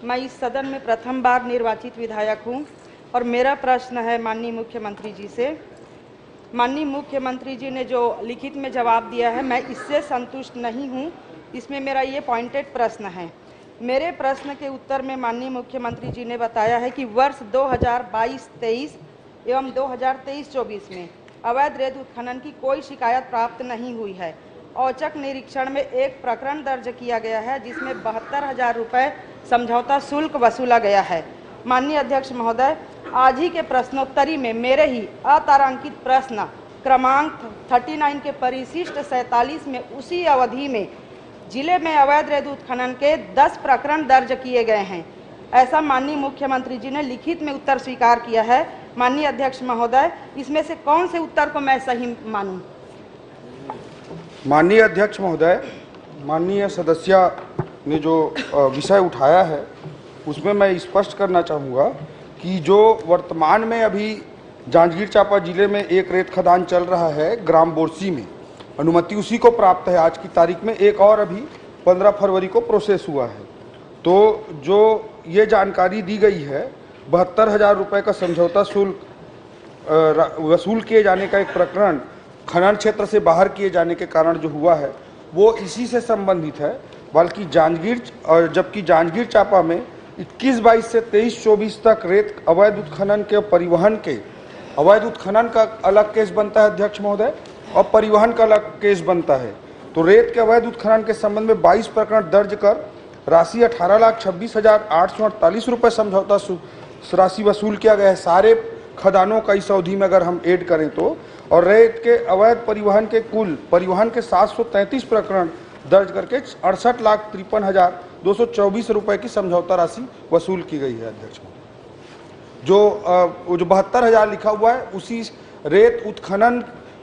मैं इस सदन में प्रथम बार निर्वाचित विधायक हूं और मेरा प्रश्न है माननीय मुख्यमंत्री जी से। माननीय मुख्यमंत्री जी ने जो लिखित में जवाब दिया है, मैं इससे संतुष्ट नहीं हूं। इसमें मेरा ये पॉइंटेड प्रश्न है। मेरे प्रश्न के उत्तर में माननीय मुख्यमंत्री जी ने बताया है कि वर्ष 2022-23 एवं 2023-24 में अवैध रेत उत्खनन की कोई शिकायत प्राप्त नहीं हुई है। औचक निरीक्षण में एक प्रकरण दर्ज किया गया है जिसमें 72,000 रुपये समझौता शुल्क वसूला गया है। माननीय अध्यक्ष महोदय, आज ही के प्रश्नोत्तरी में मेरे ही अतारांकित प्रश्न क्रमांक 39 के परिशिष्ट 47 में उसी अवधि में जिले में अवैध रेत उत्खनन के 10 प्रकरण दर्ज किए गए हैं। ऐसा माननीय मुख्यमंत्री जी ने लिखित में उत्तर स्वीकार किया है। माननीय अध्यक्ष महोदय, इसमें से कौन से उत्तर को मैं सही मानूं? माननीय अध्यक्ष महोदय, माननीय सदस्य ने जो विषय उठाया है उसमें मैं स्पष्ट करना चाहूँगा कि जो वर्तमान में अभी जांजगीर चांपा जिले में एक रेत खदान चल रहा है ग्राम बोरसी में, अनुमति उसी को प्राप्त है आज की तारीख में। एक और अभी 15 फरवरी को प्रोसेस हुआ है। तो जो ये जानकारी दी गई है 72,000 रुपये का समझौता शुल्क वसूल किए जाने का एक प्रकरण खनन क्षेत्र से बाहर किए जाने के कारण जो हुआ है वो इसी से संबंधित है। बल्कि जबकि जांजगीर चांपा में 21-22 से 23-24 तक रेत अवैध उत्खनन के परिवहन के अवैध उत्खनन का अलग केस बनता है अध्यक्ष महोदय, और परिवहन का अलग केस बनता है। तो रेत के अवैध उत्खनन के संबंध में 22 प्रकरण दर्ज कर राशि 18,26,848 रुपये समझौता राशि वसूल किया गया है सारे खदानों का इस अवधि में अगर हम ऐड करें तो। और रेत के अवैध परिवहन के कुल परिवहन के 733 प्रकरण दर्ज करके 68,53,224 रुपये की समझौता राशि वसूल की गई है अध्यक्ष महोदय। जो 72,000 लिखा हुआ है उसी रेत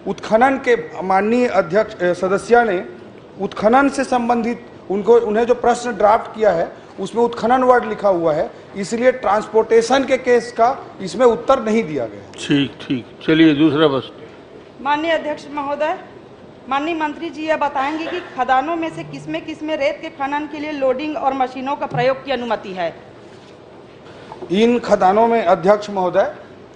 उत्खनन के माननीय अध्यक्ष सदस्य ने उत्खनन से संबंधित उन्हें जो प्रश्न ड्राफ्ट किया है उसमें उत्खनन वर्ड लिखा हुआ है, इसलिए ट्रांसपोर्टेशन के केस का इसमें उत्तर नहीं दिया गया। ठीक, चलिए दूसरा बस। माननीय अध्यक्ष महोदय, माननीय मंत्री जी ये बताएंगे कि खदानों में से किसमें रेत के खनन के लिए लोडिंग और मशीनों का प्रयोग की अनुमति है? इन खदानों में अध्यक्ष महोदय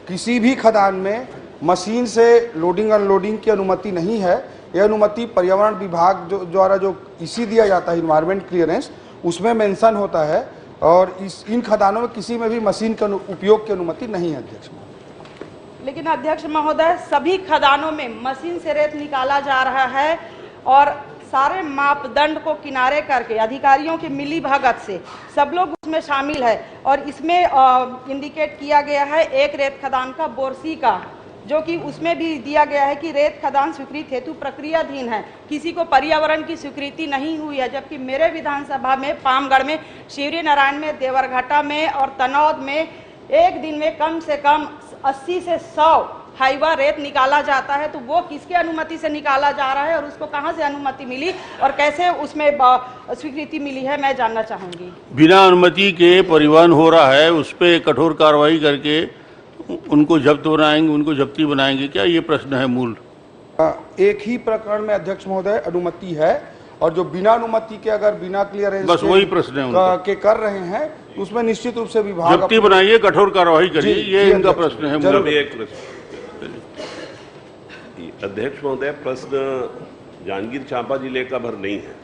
किसी भी खदान में मशीन से लोडिंग अनलोडिंग की अनुमति नहीं है। यह अनुमति पर्यावरण विभाग द्वारा जो इसी दिया जाता है इन्वायरमेंट क्लियरेंस, उसमें मेंशन होता है। और इन खदानों में किसी में भी मशीन के उपयोग की अनुमति नहीं है अध्यक्ष महोदय। लेकिन अध्यक्ष महोदय, सभी खदानों में मशीन से रेत निकाला जा रहा है और सारे मापदंड को किनारे करके अधिकारियों के मिली भगत से सब लोग उसमें शामिल है। और इसमें इंडिकेट किया गया है एक रेत खदान का बोरसी का, जो कि उसमें भी दिया गया है कि रेत खदान स्वीकृत हेतु प्रक्रियाधीन है, किसी को पर्यावरण की स्वीकृति नहीं हुई है। जबकि मेरे विधानसभा में पामगढ़ में, शिवरी नारायण में, देवरघाटा में और तनौद में एक दिन में कम से कम 80 से 100 हाईवा रेत निकाला जाता है। तो वो किसके अनुमति से निकाला जा रहा है और उसको कहां से अनुमति मिली और कैसे उसमें स्वीकृति मिली है, मैं जानना चाहूंगी। बिना अनुमति के परिवहन हो रहा है, उस पर कठोर कार्रवाई करके उनको जब्त बनाएंगे, उनको जब्ती बनाएंगे क्या? ये प्रश्न है मूल। एक ही प्रकरण में अध्यक्ष महोदय अनुमति है, और जो बिना अनुमति के अगर बिना क्लियरेंस बस वही प्रश्न है के कर रहे हैं उसमें निश्चित रूप से विभाग जब्ती बनाइए, कठोर कार्रवाई करिए, ये इनका प्रश्न है मूल। एक प्रश्न अध्यक्ष महोदय, प्रश्न जांजगीर चांपा जिले का भर नहीं है,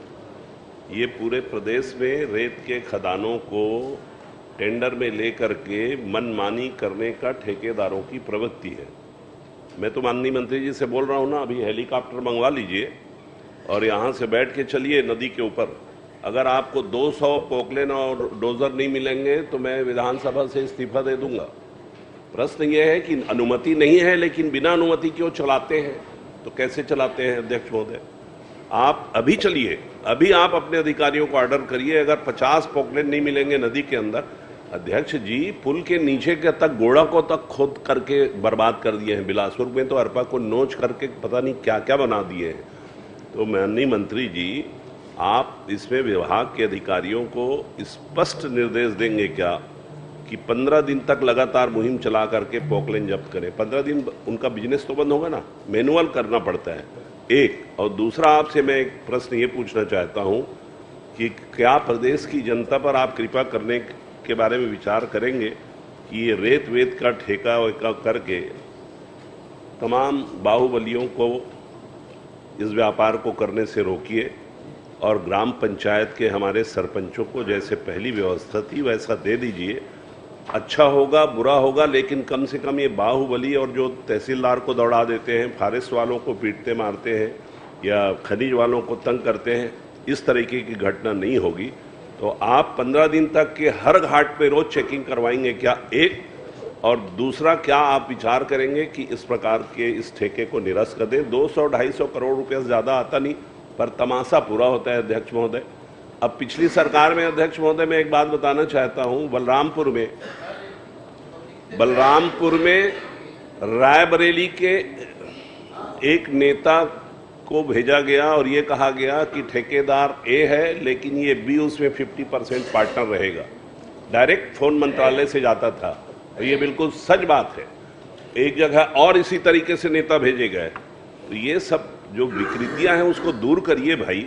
ये पूरे प्रदेश में रेत के खदानों को टेंडर में लेकर के मनमानी करने का ठेकेदारों की प्रवृत्ति है। मैं तो माननीय मंत्री जी से बोल रहा हूँ ना, अभी हेलीकॉप्टर मंगवा लीजिए और यहाँ से बैठ के चलिए नदी के ऊपर। अगर आपको 200 पोकलेन और डोजर नहीं मिलेंगे तो मैं विधानसभा से इस्तीफा दे दूंगा। प्रश्न ये है कि अनुमति नहीं है, लेकिन बिना अनुमति क्यों चलाते हैं? तो कैसे चलाते हैं अध्यक्ष महोदय? आप अभी चलिए, अभी आप अपने अधिकारियों को ऑर्डर करिए, अगर 50 पोकलेन नहीं मिलेंगे नदी के अंदर, अध्यक्ष जी पुल के नीचे के तक गोड़ा को तक खोद करके बर्बाद कर दिए हैं। बिलासपुर में तो अरपा को नोच करके पता नहीं क्या क्या बना दिए हैं। तो माननीय मंत्री जी, आप इसमें विभाग के अधिकारियों को स्पष्ट निर्देश देंगे क्या कि 15 दिन तक लगातार मुहिम चला करके पोकलेन जब्त करें? 15 दिन उनका बिजनेस तो बंद होगा ना, मैनुअल करना पड़ता है एक। और दूसरा, आपसे मैं एक प्रश्न ये पूछना चाहता हूँ कि क्या प्रदेश की जनता पर आप कृपा करने के बारे में विचार करेंगे कि ये रेत वेत का ठेका वेका करके तमाम बाहुबलियों को इस व्यापार को करने से रोकिए और ग्राम पंचायत के हमारे सरपंचों को जैसे पहली व्यवस्था थी वैसा दे दीजिए। अच्छा होगा बुरा होगा, लेकिन कम से कम ये बाहुबली और जो तहसीलदार को दौड़ा देते हैं, फॉरेस्ट वालों को पीटते मारते हैं या खनिज वालों को तंग करते हैं, इस तरीके की घटना नहीं होगी। तो आप 15 दिन तक के हर घाट पे रोज चेकिंग करवाएंगे क्या? एक, और दूसरा, क्या आप विचार करेंगे कि इस प्रकार के इस ठेके को निरस्त कर दें? 200-250 करोड़ रुपये से ज़्यादा आता नहीं, पर तमाशा पूरा होता है अध्यक्ष महोदय। अब पिछली सरकार में अध्यक्ष महोदय मैं एक बात बताना चाहता हूं, बलरामपुर में रायबरेली के एक नेता को भेजा गया और ये कहा गया कि ठेकेदार ए है लेकिन ये बी उसमें 50% पार्टनर रहेगा। डायरेक्ट फोन मंत्रालय से जाता था और ये बिल्कुल सच बात है। एक जगह और इसी तरीके से नेता भेजे गए। तो ये सब जो विकृतियां हैं उसको दूर करिए भाई।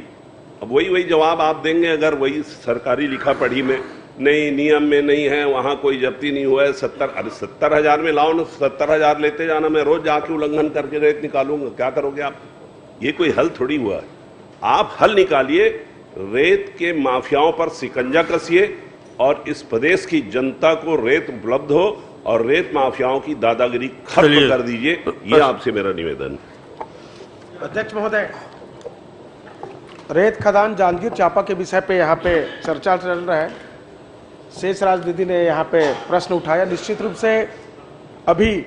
अब वही जवाब आप देंगे अगर वही सरकारी लिखा पढ़ी में नहीं, नियम में नहीं है, वहाँ कोई जब्ती नहीं हुआ है। 70,000 में लाओ ना, 70,000 लेते जाना, मैं रोज जाके उल्लंघन करके रेत निकालूंगा। क्या करोगे आप? ये कोई हल थोड़ी हुआ है। आप हल निकालिए, रेत के माफियाओं पर शिकंजा कसिए और इस प्रदेश की जनता को रेत उपलब्ध हो और रेत माफियाओं की दादागिरी खत्म कर दीजिए। ये आपसे मेरा निवेदन है। अध्यक्ष महोदय, रेत खदान जांजगीर चांपा के विषय पे यहाँ पे चर्चा चल रहा है। शेषराज दीदी ने यहाँ पे प्रश्न उठाया। निश्चित रूप से अभी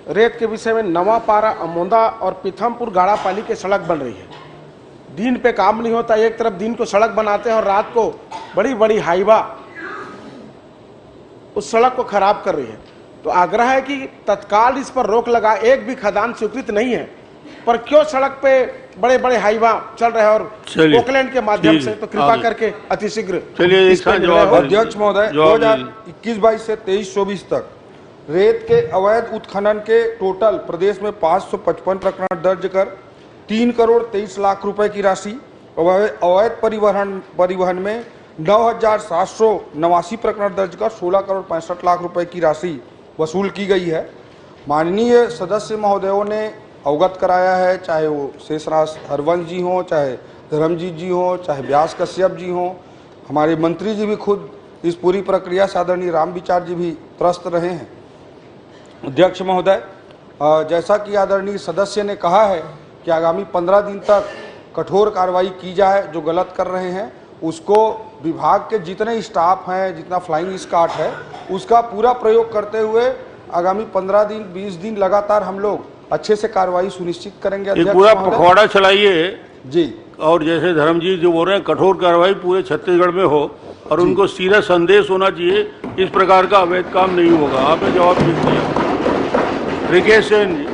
रेत के विषय में नवापारा, अमोंदा और पीथमपुर गाड़ापाली की सड़क बन रही है। दिन पे काम नहीं होता, एक तरफ दिन को सड़क बनाते हैं और रात को बड़ी बड़ी हाईवा उस सड़क को खराब कर रही है। तो आग्रह है कि तत्काल इस पर रोक लगा। एक भी खदान स्वीकृत नहीं है, पर क्यों सड़क पे बड़े बड़े हाईवा चल रहे हैं और पोकलैंड के माध्यम से? तो कृपा करके अतिशीघ्र अध्यक्ष महोदय, 2021-22 से 23-24 तक रेत के अवैध उत्खनन के टोटल प्रदेश में 555 प्रकरण दर्ज कर 3 करोड़ 23 लाख रुपए की राशि, अवैध परिवहन में 9,789 प्रकरण दर्ज कर 16 करोड़ 65 लाख रुपए की राशि वसूल की गई है। माननीय सदस्य महोदयों ने अवगत कराया है, चाहे वो शेषराज हरवंश जी हों, चाहे धर्मजीत जी हों, चाहे व्यास कश्यप जी हों, हमारे मंत्री जी भी खुद इस पूरी प्रक्रिया से आदरणीय रामविचार जी भी त्रस्त रहे हैं। अध्यक्ष महोदय, जैसा कि आदरणीय सदस्य ने कहा है कि आगामी 15 दिन तक कठोर कार्रवाई की जाए। जो गलत कर रहे हैं उसको विभाग के जितने स्टाफ हैं, जितना फ्लाइंग स्क्वाड है, उसका पूरा प्रयोग करते हुए आगामी 15 दिन 20 दिन लगातार हम लोग अच्छे से कार्रवाई सुनिश्चित करेंगे। एक पूरा पखवाड़ा चलाइए जी, और जैसे धर्मजीत जो बोल रहे हैं कठोर कार्रवाई पूरे छत्तीसगढ़ में हो और उनको सीधा संदेश होना चाहिए इस प्रकार का अवैध काम नहीं होगा। आपने जवाब दे दिया। रिकेश सेन।